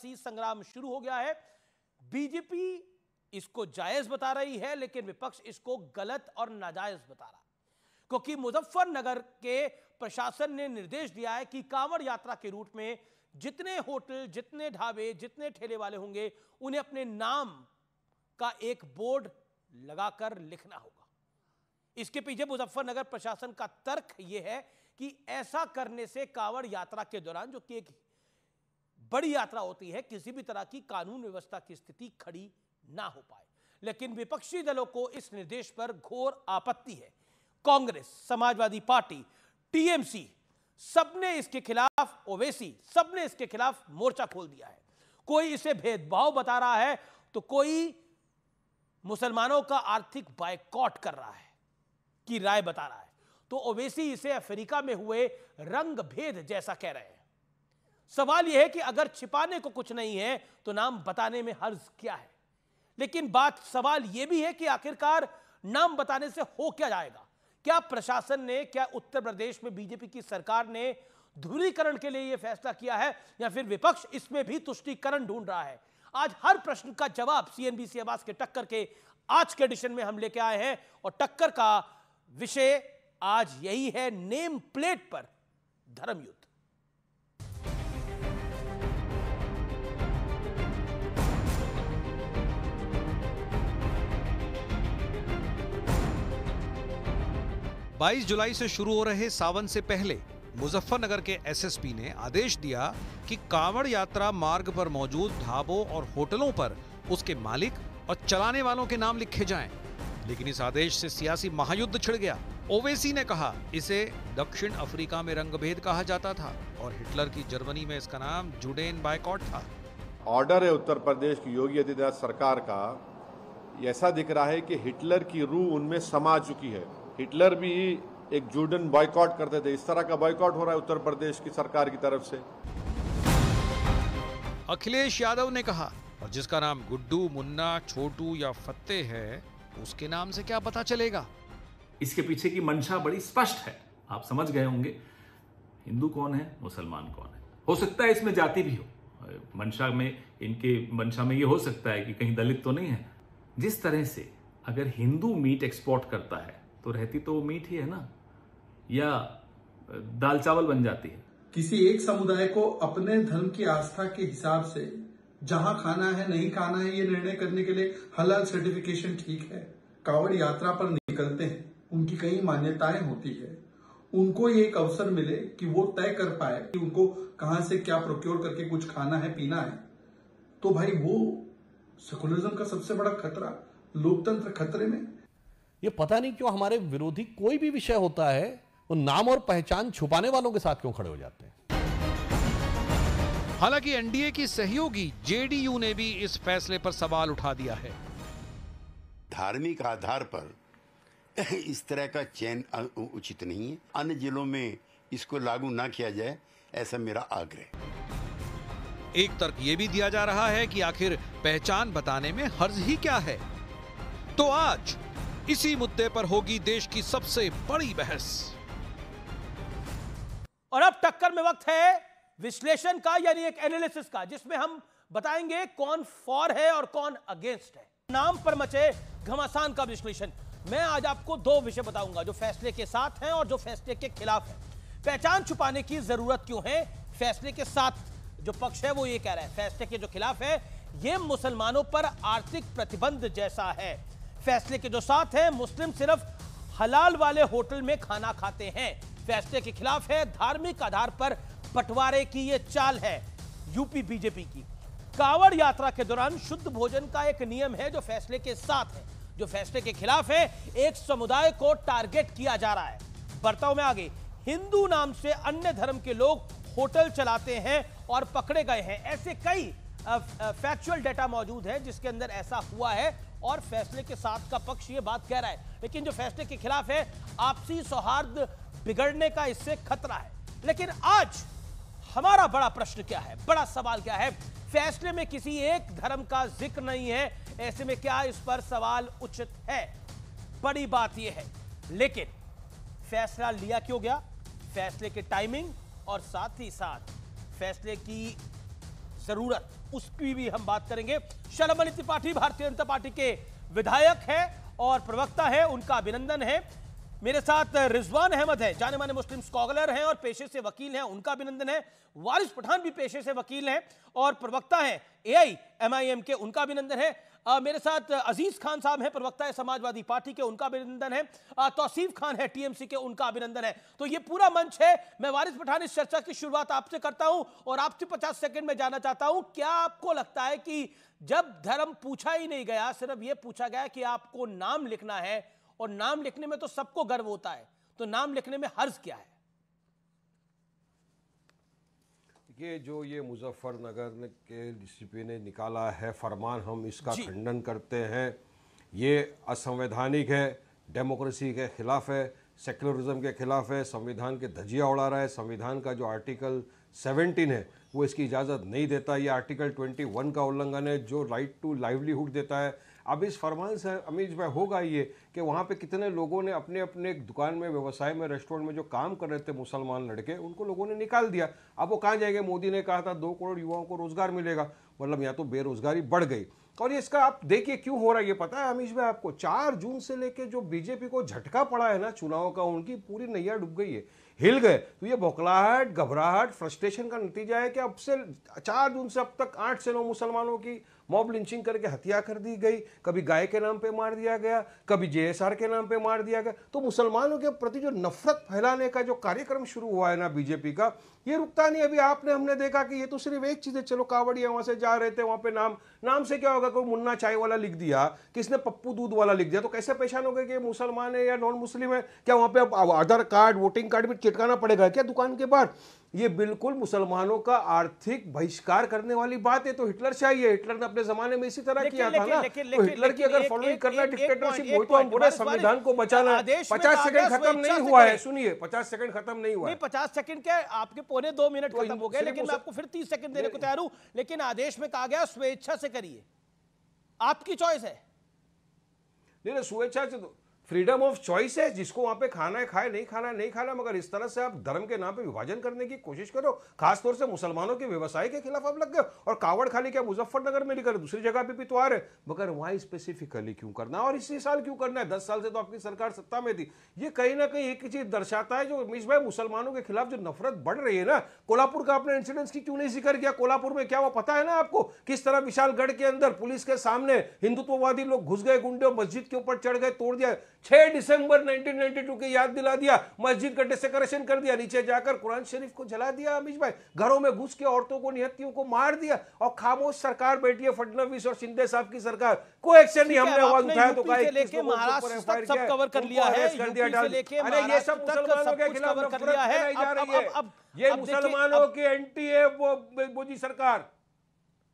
संग्राम शुरू हो गया है। बीजेपी इसको जायज बता रही है, लेकिन विपक्ष इसको गलत और नाजायज बता रहा है, क्योंकि मुजफ्फरनगर के प्रशासन ने निर्देश दिया है कि कांवड़ यात्रा के रूट में जितने होटल, जितने ढाबे, जितने ठेले वाले होंगे, उन्हें अपने नाम का एक बोर्ड लगाकर लिखना होगा। इसके पीछे मुजफ्फरनगर प्रशासन का तर्क यह है कि ऐसा करने से कांवड़ यात्रा के दौरान, जो कि एक बड़ी यात्रा होती है, किसी भी तरह की कानून व्यवस्था की स्थिति खड़ी ना हो पाए। लेकिन विपक्षी दलों को इस निर्देश पर घोर आपत्ति है। कांग्रेस, समाजवादी पार्टी, टीएमसी सबने इसके खिलाफ, ओवैसी सबने इसके खिलाफ मोर्चा खोल दिया है। कोई इसे भेदभाव बता रहा है, तो कोई मुसलमानों का आर्थिक बायकॉट कर रहा है की राय बता रहा है, तो ओवैसी इसे अफ्रीका में हुए रंग भेद जैसा कह रहे हैं। सवाल यह है कि अगर छिपाने को कुछ नहीं है तो नाम बताने में हर्ज क्या है। लेकिन सवाल यह भी है कि आखिरकार नाम बताने से हो क्या जाएगा। क्या प्रशासन ने, क्या उत्तर प्रदेश में बीजेपी की सरकार ने ध्रुवीकरण के लिए यह फैसला किया है, या फिर विपक्ष इसमें भी तुष्टीकरण ढूंढ रहा है? आज हर प्रश्न का जवाब सीएनबीसी आवाज के टक्कर के आज के एडिशन में हम लेके आए हैं, और टक्कर का विषय आज यही है, नेम प्लेट पर धर्मयुद्ध। बाईस जुलाई से शुरू हो रहे सावन से पहले मुजफ्फरनगर के एसएसपी ने आदेश दिया कि कांवड़ यात्रा मार्ग पर मौजूद ढाबों और होटलों पर उसके मालिक और चलाने वालों के नाम लिखे जाएं। लेकिन इस आदेश से सियासी महायुद्ध छिड़ गया। ओवैसी ने कहा इसे दक्षिण अफ्रीका में रंगभेद कहा जाता था, और हिटलर की जर्मनी में इसका नाम जुडेन बायकॉट था। ऑर्डर है उत्तर प्रदेश की योगी आदित्यनाथ सरकार का, ऐसा दिख रहा है कि हिटलर की रूह उनमें समा चुकी है। हिटलर भी एक जुडेन बॉयकॉट करते थे, इस तरह का बॉयकॉट हो रहा है उत्तर प्रदेश की सरकार की तरफ से। अखिलेश यादव ने कहा, और जिसका नाम गुड्डू, मुन्ना, छोटू या फत्ते है, उसके नाम से क्या पता चलेगा? इसके पीछे की मंशा बड़ी स्पष्ट है, आप समझ गए होंगे। हिंदू कौन है, मुसलमान कौन है। हो सकता है इसमें जाति भी हो, मंशा में, इनके मंशा में ये हो सकता है कि कहीं दलित तो नहीं है। जिस तरह से अगर हिंदू मीट एक्सपोर्ट करता है तो रहती तो वो मीट ही है ना, या दाल चावल बन जाती है। किसी एक समुदाय को अपने धर्म की आस्था के हिसाब से जहां खाना है, नहीं खाना है, ये निर्णय करने के लिए हलाल सर्टिफिकेशन ठीक है। कांवड़ यात्रा पर निकलते हैं, उनकी कई मान्यताएं होती है, उनको ये एक अवसर मिले कि वो तय कर पाए कि उनको कहां से क्या प्रोक्योर करके कुछ खाना है, पीना है। तो भाई वो सेकुलरिज्म का सबसे बड़ा खतरा, लोकतंत्र खतरे में। ये पता नहीं क्यों हमारे विरोधी कोई भी विषय होता है, वो नाम और पहचान छुपाने वालों के साथ क्यों खड़े हो जाते हैं। हालांकि एनडीए की सहयोगी जेडीयू ने भी इस फैसले पर सवाल उठा दिया है। धार्मिक आधार पर इस तरह का चयन उचित नहीं है। अन्य जिलों में इसको लागू ना किया जाए, ऐसा मेरा आग्रह। एक तर्क यह भी दिया जा रहा है कि आखिर पहचान बताने में हर्ज ही क्या है। तो आज इसी मुद्दे पर होगी देश की सबसे बड़ी बहस। और अब टक्कर में वक्त है विश्लेषण का, यानी एक एनालिसिस का, जिसमें हम बताएंगे कौन फॉर है और कौन अगेंस्ट है। नाम पर मचे घमासान का विश्लेषण। मैं आज आपको दो विषय बताऊंगा, जो फैसले के साथ हैं और जो फैसले के खिलाफ है। पहचान छुपाने की जरूरत क्यों है? फैसले के साथ जो पक्ष है वो ये कह रहा है, फैसले के जो खिलाफ है ये मुसलमानों पर आर्थिक प्रतिबंध जैसा है। फैसले के जो साथ है, मुस्लिम सिर्फ हलाल वाले होटल में खाना खाते हैं। फैसले के खिलाफ है, धार्मिक आधार पर बंटवारे की ये चाल है यूपी बीजेपी की। कांवड़ यात्रा के दौरान शुद्ध भोजन का एक नियम है जो फैसले के साथ है। जो फैसले के खिलाफ है, एक समुदाय को टारगेट किया जा रहा है। बर्ताव में आगे, हिंदू नाम से अन्य धर्म के लोग होटल चलाते हैं और पकड़े गए हैं। ऐसे कई फैक्चुअल डेटा मौजूद है जिसके अंदर ऐसा हुआ है, और फैसले के साथ का पक्ष ये बात कह रहा है। लेकिन जो फैसले के खिलाफ है, आपसी सौहार्द बिगड़ने का इससे खतरा है। लेकिन आज हमारा बड़ा प्रश्न क्या है, बड़ा सवाल क्या है? फैसले में किसी एक धर्म का जिक्र नहीं है। ऐसे में क्या इस पर सवाल उचित है? बड़ी बात यह है। लेकिन फैसला लिया क्यों गया, फैसले की टाइमिंग और साथ ही साथ फैसले की जरूरत, उसकी भी हम बात करेंगे। शलमणि त्रिपाठी भारतीय जनता पार्टी के विधायक है और प्रवक्ता है, उनका अभिनंदन है। मेरे साथ रिजवान अहमद है, जाने माने मुस्लिम स्कॉलर हैं और पेशे से वकील हैं, उनका अभिनंदन है। वारिस पठान भी पेशे से वकील हैं और प्रवक्ता हैं AIMIM के, उनका अभिनंदन है। मेरे साथ अजीज खान साहब हैं, प्रवक्ता है समाजवादी पार्टी के, उनका अभिनंदन है। तौसीफ खान है TMC के, उनका अभिनंदन है। तो ये पूरा मंच है। मैं वारिस पठान इस चर्चा की शुरुआत आपसे करता हूं और आपसे 50 सेकंड में जानना चाहता हूं, क्या आपको लगता है कि जब धर्म पूछा ही नहीं गया, सिर्फ ये पूछा गया कि आपको नाम लिखना है, और नाम लिखने में तो सबको गर्व होता है, तो नाम लिखने में हर्ज क्या है? ये जो ये मुजफ्फरनगर के डीसीपी ने निकाला है फरमान, हम इसका खंडन करते हैं। ये असंवैधानिक है, डेमोक्रेसी के खिलाफ है, सेक्युलरिज्म के खिलाफ है, संविधान के धज्जियां उड़ा रहा है। संविधान का जो आर्टिकल 17 है वो इसकी इजाज़त नहीं देता। ये आर्टिकल 21 का उल्लंघन है जो राइट टू लाइवलीहुड देता है। अब इस फरमान से अमीज भाई होगा ये कि वहाँ पे कितने लोगों ने अपने अपने दुकान में, व्यवसाय में, रेस्टोरेंट में जो काम कर रहे थे मुसलमान लड़के, उनको लोगों ने निकाल दिया। अब वो कहाँ जाएंगे? मोदी ने कहा था 2 करोड़ युवाओं को रोजगार मिलेगा, मतलब यहाँ तो बेरोजगारी बढ़ गई। और ये इसका आप देखिए क्यों हो रहा है, ये पता है अमीश भाई आपको? 4 जून से लेके जो बीजेपी को झटका पड़ा है ना चुनाव का, उनकी पूरी नैया डूब गई है, हिल गए। तो ये बौखलाहट, घबराहट, फ्रस्ट्रेशन का नतीजा है कि अब से 4 जून से अब तक 8 से 9 मुसलमानों की मॉब लिंचिंग करके हत्या कर दी गई। कभी गाय के नाम पे मार दिया गया, कभी JSR के नाम पे मार दिया गया। तो मुसलमानों के प्रति जो नफरत फैलाने का जो कार्यक्रम शुरू हुआ है ना बीजेपी का, ये रुकता नहीं। अभी हमने देखा कि ये तो सिर्फ एक चीज है, चलो कावड़िया वहां से जा रहे थे, वहां पे नाम से क्या होगा? कोई मुन्ना चाय वाला लिख दिया, किसने पप्पू दूध वाला लिख दिया, तो कैसे पहचानोगे कि मुसलमान है या नॉन मुस्लिम है? क्या वहां पे अब आधार कार्ड, वोटिंग कार्ड भी चिटकाना पड़ेगा क्या दुकान के बाहर? ये बिल्कुल मुसलमानों का आर्थिक बहिष्कार करने वाली बात है। तो हिटलर चाहिए, हिटलर ने अपने जमाने में इसी तरह किया था ना। तो हिटलर की अगर फॉलोइंग करना डिक्टेटरशिप हो तो हम बोले संविधान को बचाना। 50 सेकंड खत्म नहीं हुआ है, सुनिए, 50 सेकंड खत्म नहीं हुआ है। 50 सेकंड क्या, आपके 2.25 मिनट खत्म हो गए, लेकिन मैं आपको फिर 30 सेकंड देने को तैयार हूं। लेकिन आदेश में कहा गया स्वेच्छा से करिए, आपकी चॉइस है। नहीं, स्वेच्छा से तो फ्रीडम ऑफ चॉइस है, जिसको वहां पे खाना है खाए, नहीं खाना नहीं खाना, मगर इस तरह से आप धर्म के नाम पे विभाजन करने की कोशिश करो। खासतौर से मुसलमानों के व्यवसाय के खिलाफ आप लग गए। और कावड़ खाली क्या मुजफ्फरनगर में नहीं कर, दूसरी जगह पे भी तो आ रहे, मगर वहां स्पेसिफिकली क्यों करना, और इसी साल क्यों करना है? 10 साल से तो आपकी सरकार सत्ता में थी। ये कहीं ना कहीं एक चीज दर्शाता है, जो रमेश भाई मुसलमानों के खिलाफ जो नफरत बढ़ रही है ना। कोल्हापुर का आपने इंसिडेंट्स की क्यों नहीं जिक्र किया? कोल्हापुर में क्या हुआ पता है ना आपको? किस तरह विशालगढ़ के अंदर पुलिस के सामने हिंदुत्ववादी लोग घुस गए, गुंडे मस्जिद के ऊपर चढ़ गए, तोड़ दिया। 6 दिसंबर 1992 की याद दिला दिया, मस्जिद का डेकोरेशन कर दिया, नीचे जाकर कुरान शरीफ को जला दिया अमीश भाई, घरों में घुस के औरतों को, निहत्थियों को मार दिया। और खामोश सरकार बैठी है, फडणवीस और शिंदे साहब की सरकार, कोई एक्शन नहीं। हमने आवाज उठाया तो लेके महाराष्ट्र तक सब कवर कर लिया है, यूपी से लेके अरे ये सब मुसलमानों के खिलाफ नफरत फैलाई जा रही है। ये मुसलमानों की एंटी है वो मोदी सरकार।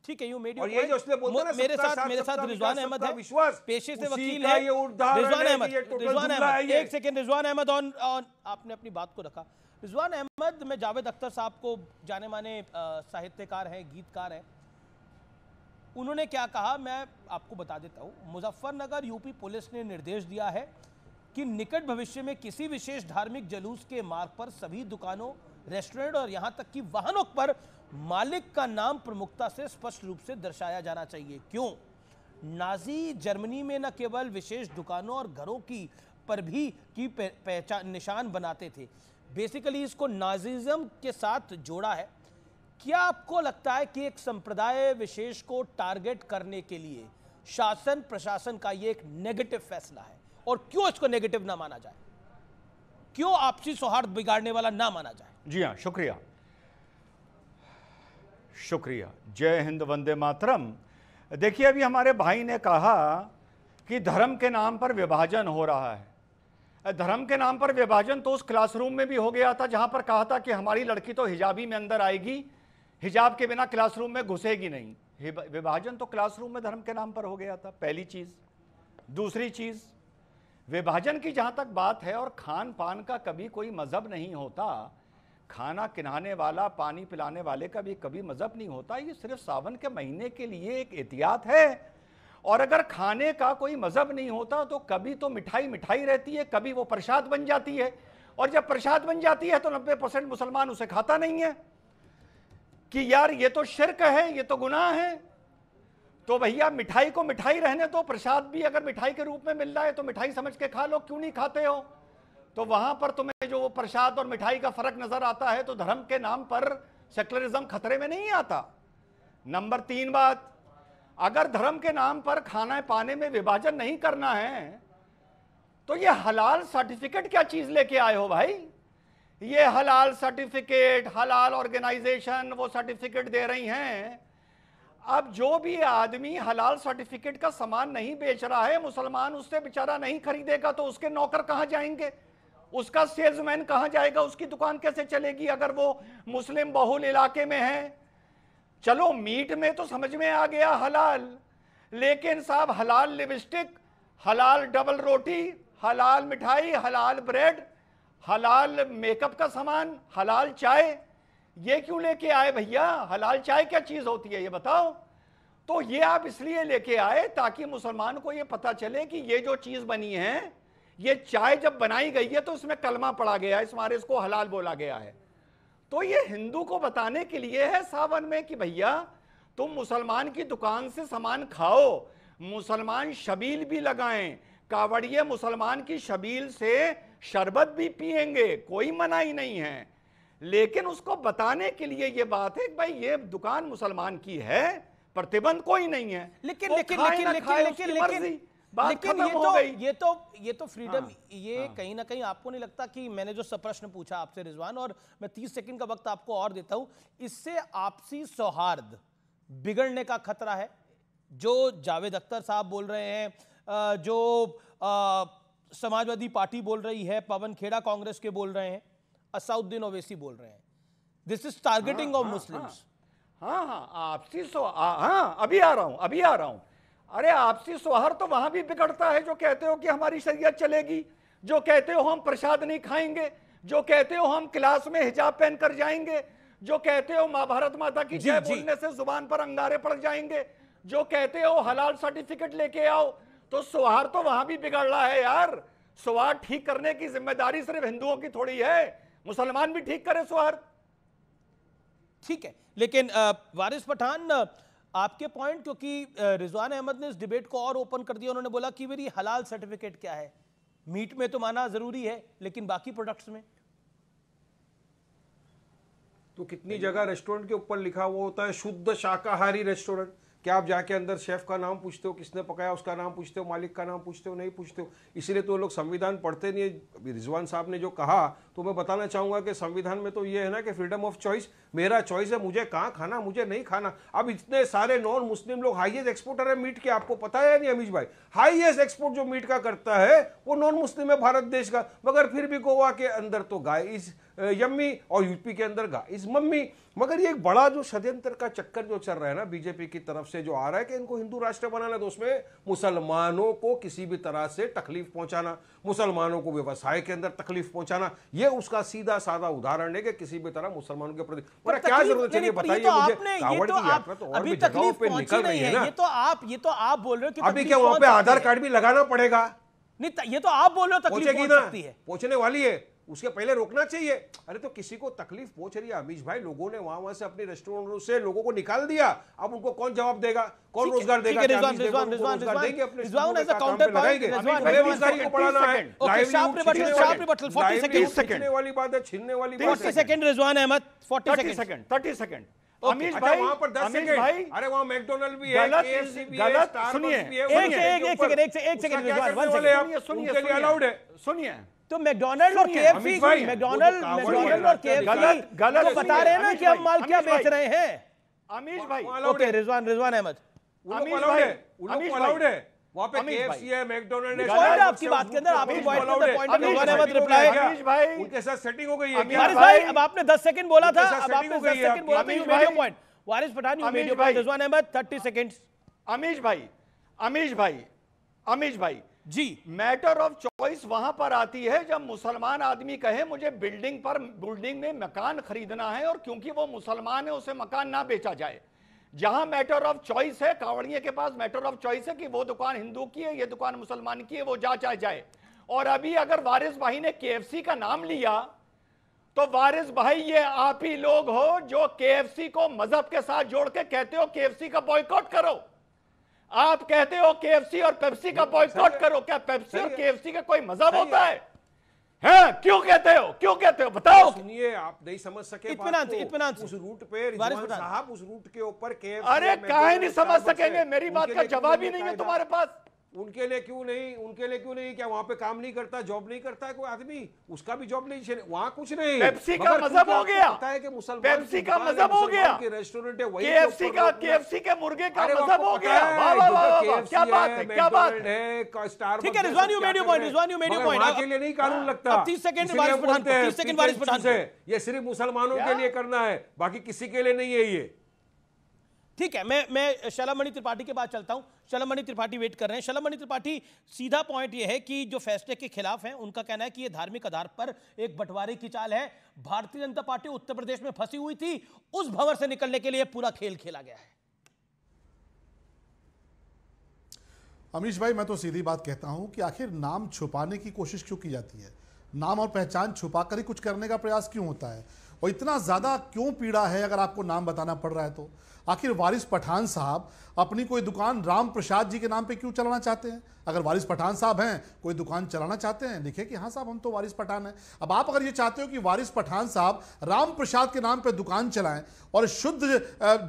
ठीक है, यू मेड और ये जो उसने बोलता ना, मेरे साथ रिजवान अहमद है, विश्वास पेशे से वकील है। रिजवान अहमद, एक सेकंड, रिजवान अहमद ऑन आपने अपनी बात को रखा। रिजवान अहमद, मैं जावेद अख्तर साहब को, जाने माने साहित्यकार हैं, गीतकार हैं, उन्होंने क्या कहा मैं आपको बता देता हूं। मुजफ्फरनगर यूपी पुलिस ने निर्देश दिया है कि निकट भविष्य में किसी विशेष धार्मिक जुलूस के मार्ग पर सभी दुकानों, रेस्टोरेंट और यहां तक कि वाहनों पर मालिक का नाम प्रमुखता से स्पष्ट रूप से दर्शाया जाना चाहिए। क्यों? नाजी जर्मनी में न केवल विशेष दुकानों और घरों की पर भी की पहचान निशान बनाते थे, बेसिकली इसको नाजीज्म के साथ जोड़ा है। क्या आपको लगता है कि एक संप्रदाय विशेष को टारगेट करने के लिए शासन प्रशासन का ये एक नेगेटिव फैसला है, और क्यों इसको नेगेटिव ना माना जाए? क्यों आपसी सौहार्द बिगाड़ने वाला ना माना जाए? जी हाँ, शुक्रिया शुक्रिया। जय हिंद, वंदे मातरम। देखिए, अभी हमारे भाई ने कहा कि धर्म के नाम पर विभाजन हो रहा है। धर्म के नाम पर विभाजन तो उस क्लासरूम में भी हो गया था जहां पर कहा था कि हमारी लड़की तो हिजाबी में अंदर आएगी, हिजाब के बिना क्लासरूम में घुसेगी नहीं। विभाजन तो क्लासरूम में धर्म के नाम पर हो गया था, पहली चीज। दूसरी चीज, विभाजन की जहां तक बात है, और खान पान का कभी कोई मजहब नहीं होता, खाना खिलाने वाला, पानी पिलाने वाले का भी कभी मजहब नहीं होता। ये सिर्फ सावन के महीने के लिए एक एहतियात है। और अगर खाने का कोई मजहब नहीं होता तो कभी तो मिठाई मिठाई रहती है, कभी वो प्रसाद बन जाती है, और जब प्रसाद बन जाती है तो 90% मुसलमान उसे खाता नहीं है। कि यार ये तो शिर्क है, ये तो गुनाह है। तो भैया मिठाई को मिठाई रहने दो, प्रसाद भी अगर मिठाई के रूप में मिल रहा है तो मिठाई समझ के खा लो, क्यों नहीं खाते हो? तो वहां पर तुम्हें जो प्रसाद और मिठाई का फर्क नजर आता है, तो धर्म के नाम पर सेक्युलरिज्म खतरे में नहीं आता। नंबर 3 बात, अगर धर्म के नाम पर खाना पाने में विभाजन नहीं करना है तो ये हलाल सर्टिफिकेट क्या चीज लेके आए हो भाई? ये हलाल सर्टिफिकेट, हलाल ऑर्गेनाइजेशन वो सर्टिफिकेट दे रही हैं। अब जो भी आदमी हलाल सर्टिफिकेट का सामान नहीं बेच रहा है, मुसलमान उससे बेचारा नहीं खरीदेगा तो उसके नौकर कहां जाएंगे, उसका सेल्समैन कहां जाएगा, उसकी दुकान कैसे चलेगी अगर वो मुस्लिम बहुल इलाके में है? चलो मीट में तो समझ में आ गया हलाल, लेकिन साहब हलाल लिपस्टिक, हलाल डबल रोटी, हलाल मिठाई, हलाल ब्रेड, हलाल मेकअप का सामान, हलाल चाय, ये क्यों लेके आए भैया? हलाल चाय क्या चीज होती है ये बताओ। तो ये आप इसलिए लेके आए ताकि मुसलमान को ये पता चले कि ये जो चीज बनी है, ये चाय जब बनाई गई है तो इसमें कलमा पड़ा गया है, इस मारे इसको हलाल बोला गया है। तो ये हिंदू को बताने के लिए है सावन में कि भैया तुम मुसलमान की दुकान से सामान खाओ, मुसलमान शबील भी लगाएं, कावड़िए मुसलमान की शबील से शरबत भी पिएंगे, कोई मनाही नहीं है। लेकिन उसको बताने के लिए ये बात है कि भाई ये दुकान मुसलमान की है, प्रतिबंध कोई नहीं है। लेकिन वो लेकिन खाए लेकिन ना लेकिन खाए, लेकिन उसकी मर्जी। लेकिन बात लेकिन खत्म हो गई। ये तो फ्रीडम, हाँ, ये हाँ। कहीं ना कहीं आपको नहीं लगता कि मैंने जो सब प्रश्न पूछा आपसे रिजवान, और मैं 30 सेकंड का वक्त आपको और देता हूं, इससे आपसी सौहार्द बिगड़ने का खतरा है? जो जावेद अख्तर साहब बोल रहे हैं, जो समाजवादी पार्टी बोल रही है, पवन खेड़ा कांग्रेस के बोल रहे हैं, असउद्दीन ओवैसी बोल रहे हैं, this is targeting of Muslims. हाँ, आपसी अभी आ रहा हूं। अरे आपसी सौहार्द तो वहां भी बिगड़ता है जो कहते हो कि हमारी शरीयत चलेगी, जो कहते हो हम प्रसाद नहीं खाएंगे, जो कहते हो हम क्लास में हिजाब पहन कर जाएंगे, जो कहते हो मां भारत माता की जय बोलने से जुबान पर अंगारे पड़ जाएंगे, जो कहते हो हलाल सर्टिफिकेट लेके आओ। तो सौहार्द तो वहां भी बिगड़ रहा है यार। सौहार्द ठीक करने की जिम्मेदारी सिर्फ हिंदुओं की थोड़ी है, मुसलमान भी ठीक करे सौहार्द। ठीक है, लेकिन वारिस पठान, आपके पॉइंट, क्योंकि रिजवान अहमद ने इस डिबेट को और ओपन कर दिया। उन्होंने बोला कि मेरी हलाल सर्टिफिकेट क्या है? मीट में तो माना जरूरी है, लेकिन बाकी प्रोडक्ट्स में तो कितनी जगह रेस्टोरेंट के ऊपर लिखा हुआ होता है शुद्ध शाकाहारी रेस्टोरेंट। क्या आप जाके अंदर शेफ का नाम पूछते हो, किसने पकाया उसका नाम पूछते हो, मालिक का नाम पूछते हो? नहीं पूछते हो। इसीलिए तो लोग संविधान पढ़ते नहीं है। अभी रिजवान साहब ने जो कहा तो मैं बताना चाहूंगा कि संविधान में तो ये है ना कि फ्रीडम ऑफ चॉइस, मेरा चॉइस है, मुझे कहाँ खाना मुझे नहीं खाना। अब इतने सारे नॉन मुस्लिम लोग हाईएस्ट एक्सपोर्टर है मीट के, आपको पता है नहीं अमीश भाई? हाईएस्ट एक्सपोर्ट जो मीट का करता है वो नॉन मुस्लिम है भारत देश का। मगर फिर भी गोवा के अंदर तो गाय इज यम्मी और यूपी के अंदर गाय इज मम्मी। मगर ये एक बड़ा जो षड्यंत्र का चक्कर जो चल रहा है ना बीजेपी की तरफ से जो आ रहा है कि इनको हिंदू राष्ट्र बनाना, तो उसमें मुसलमानों को किसी भी तरह से तकलीफ पहुंचाना, मुसलमानों को व्यवसाय के अंदर तकलीफ पहुंचाना, ये उसका सीधा सादा उदाहरण है कि किसी भी तरह मुसलमानों के प्रति क्या जरूरत है बताइए मुझे। कावड़ की यात्रा तो और भी जगहों पे निकल रही है ना। ये तो आप बोल रहे हो कि अभी क्या वहां पे आधार कार्ड भी लगाना पड़ेगा? नहीं, ये तो आप बोल रहे हो तकलीफ पहुंच सकती है, पहुंचने वाली है, उसके पहले रोकना चाहिए। अरे तो किसी को तकलीफ पहुंच रही है अमीश भाई, लोगों ने वहां से अपने रेस्टोरेंटों से लोगों को निकाल दिया, अब उनको कौन जवाब देगा, कौन रोजगार देगा? वाली बात है, छीनने वाली बात है। 40 सेकंड रिजवान अहमद, 30 सेकंड अमीश भाई, वहां पर 10 सेकंड। अरे वहां मैकडोनल्ड भी है, केएफसी भी है, स्टारबक्स भी है। एक सेकंड रिजवान, सुनिए, अलाउड है। सुनिए, तो मैकडोनल्ड और केएफसी, मैकडोनल्ड और केएफसी गलत बता रहे हैं ना कि हम माल क्या बेच रहे हैं। अमीश भाई, ओके, रिजवान अहमद, अलाउड है वहां पे केएफसी है, मैकडोनल्ड है। पॉइंट आपकी बात के अंदर, आपकी पॉइंट रिजवान अहमद रिप्लाई। अमीश भाई, उनके साथ सेटिंग हो गई है। वारिस भाई, अब आपने 10 सेकंड बोला था, अब आपने 10 सेकंड बोला था, you made your point. Waris Pathan, you made your point. Rizwan Ahmed 30 seconds. Amish भाई जी, मैटर ऑफ चॉइस वहां पर आती है जब मुसलमान आदमी कहे मुझे बिल्डिंग में मकान खरीदना है, और क्योंकि वो मुसलमान है उसे मकान ना बेचा जाए। जहां मैटर ऑफ चॉइस है, कावड़िए के पास मैटर ऑफ चॉइस है कि वो दुकान हिंदू की है, ये दुकान मुसलमान की है, वो जा चाहे जाए। और अभी अगर वारिस भाई ने केएफसी का नाम लिया तो वारिस भाई, ये आप ही लोग हो जो केएफसी को मजहब के साथ जोड़ के कहते हो केएफसी का बॉयकॉट करो। आप कहते हो केएफसी और पेप्सी का बॉयकॉट करो। क्या पेप्सी और केएफसी का कोई मजहब होता है? क्यों कहते हो? क्यों कहते हो? बताओ। सुनिए, आप नहीं समझ सके इत्मीनान उस रूट पे रिजवान साहब, उस रूट के ऊपर केएफसी। अरे काहे नहीं समझ सकेंगे? मेरी बात का जवाब ही नहीं है तुम्हारे पास। उनके लिए क्यों नहीं? क्या वहां पे काम नहीं करता, जॉब नहीं करता है कोई आदमी? उसका भी जॉब नहीं, वहां कुछ नहीं। पेप्सी का मजहब हो गया, पता है कि मुसलमान, पेप्सी का मजहब हो गया, रेस्टोरेंट है वही, केएफसी के मुर्गे का मजहब हो गया। क्या बात है, क्या बात है? ठीक है, Rizwan you made your point. के लिए नहीं कानून लगता। 30 सेकंड वारिस पठान, ये सिर्फ मुसलमानों के लिए करना है, बाकी किसी के लिए नहीं है ये। ठीक है, मैं शलभमणि त्रिपाठी के बाद चलता हूं। शलभमणि त्रिपाठी वेट कर रहे हैं। शलभमणि त्रिपाठी, सीधा पॉइंट यह है कि जो फैसले के खिलाफ हैं उनका कहना है कि यह धार्मिक आधार पर एक बंटवारे की चाल है। भारतीय जनता पार्टी उत्तर प्रदेश में फंसी हुई थी, उस भंवर से निकलने के लिए पूरा खेल खेला गया है। अमीश भाई, मैं तो सीधी बात कहता हूं कि आखिर नाम छुपाने की कोशिश क्यों की जाती है? नाम और पहचान छुपाकर ही कुछ करने का प्रयास क्यों होता है? और इतना ज्यादा क्यों पीड़ा है अगर आपको नाम बताना पड़ रहा है तो? आखिर वारिस पठान साहब अपनी कोई दुकान राम प्रसाद जी के नाम पे क्यों चलाना चाहते हैं? अगर वारिस पठान साहब हैं, कोई दुकान चलाना चाहते हैं, लिखे कि हाँ साहब हम तो वारिस पठान हैं। अब आप अगर ये चाहते हो कि वारिस पठान साहब राम प्रसाद के नाम पे दुकान चलाएं और शुद्ध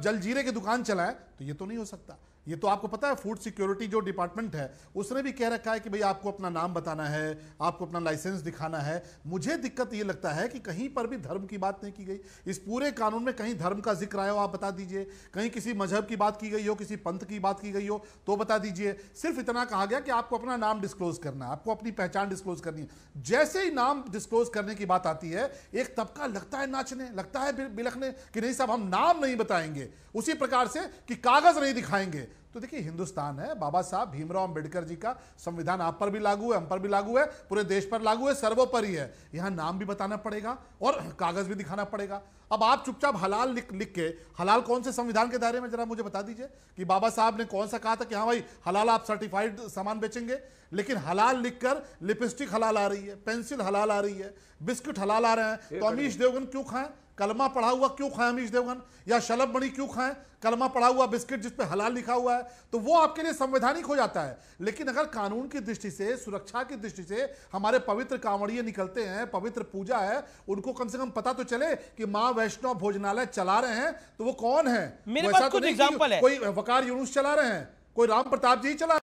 जलजीरे की दुकान चलाएं, तो ये तो नहीं हो सकता। ये तो आपको पता है, फूड सिक्योरिटी जो डिपार्टमेंट है उसने भी कह रखा है कि भाई आपको अपना नाम बताना है, आपको अपना लाइसेंस दिखाना है। मुझे दिक्कत ये लगता है कि कहीं पर भी धर्म की बात नहीं की गई। इस पूरे कानून में कहीं धर्म का जिक्र आया हो आप बता दीजिए, कहीं किसी मजहब की बात की गई हो, किसी पंथ की बात की गई हो तो बता दीजिए। सिर्फ इतना कहा गया कि आपको अपना नाम डिस्क्लोज करना है, आपको अपनी पहचान डिस्क्लोज करनी है। जैसे ही नाम डिस्क्लोज करने की बात आती है, एक तबका लगता है नाचने, लगता है बिलखने कि नहीं साहब हम नाम नहीं बताएंगे, उसी प्रकार से कि कागज नहीं दिखाएंगे। तो देखिए, हिंदुस्तान है, बाबा साहब भीमराव अंबेडकर जी का संविधान आप पर भी लागू है, हम पर भी लागू है, पूरे देश पर लागू है, सर्वोपरि है। यहां नाम भी बताना पड़ेगा और कागज भी दिखाना पड़ेगा। अब आप चुपचाप हलाल लिख के, हलाल कौन से संविधान के दायरे में, जरा मुझे बता दीजिए कि बाबा साहब ने कौन सा कहा था कि हाँ भाई हलाल आप सर्टिफाइड सामान बेचेंगे? लेकिन हलाल लिखकर लिपस्टिक हलाल आ रही है, पेंसिल हलाल आ रही है, बिस्कुट हलाल आ रहे हैं। तो अमीश देवगन क्यों खाएं? कलमा पढ़ा हुआ क्यों खाएं अमीश देवगन? या शलभमणि क्यों खाएं? कलमा पढ़ा हुआ बिस्किट जिस पे हलाल लिखा हुआ है। तो वो आपके लिए संवैधानिक हो जाता है। लेकिन अगर कानून की दृष्टि से, सुरक्षा की दृष्टि से हमारे पवित्र कांवड़िए निकलते हैं, पवित्र पूजा है, उनको कम से कम पता तो चले कि मां वैष्णव भोजनालय चला रहे हैं तो वो कौन है? मेरे पास कुछ एग्जांपल है। कोई वकार यूनुस चला रहे हैं, कोई राम प्रताप जी चला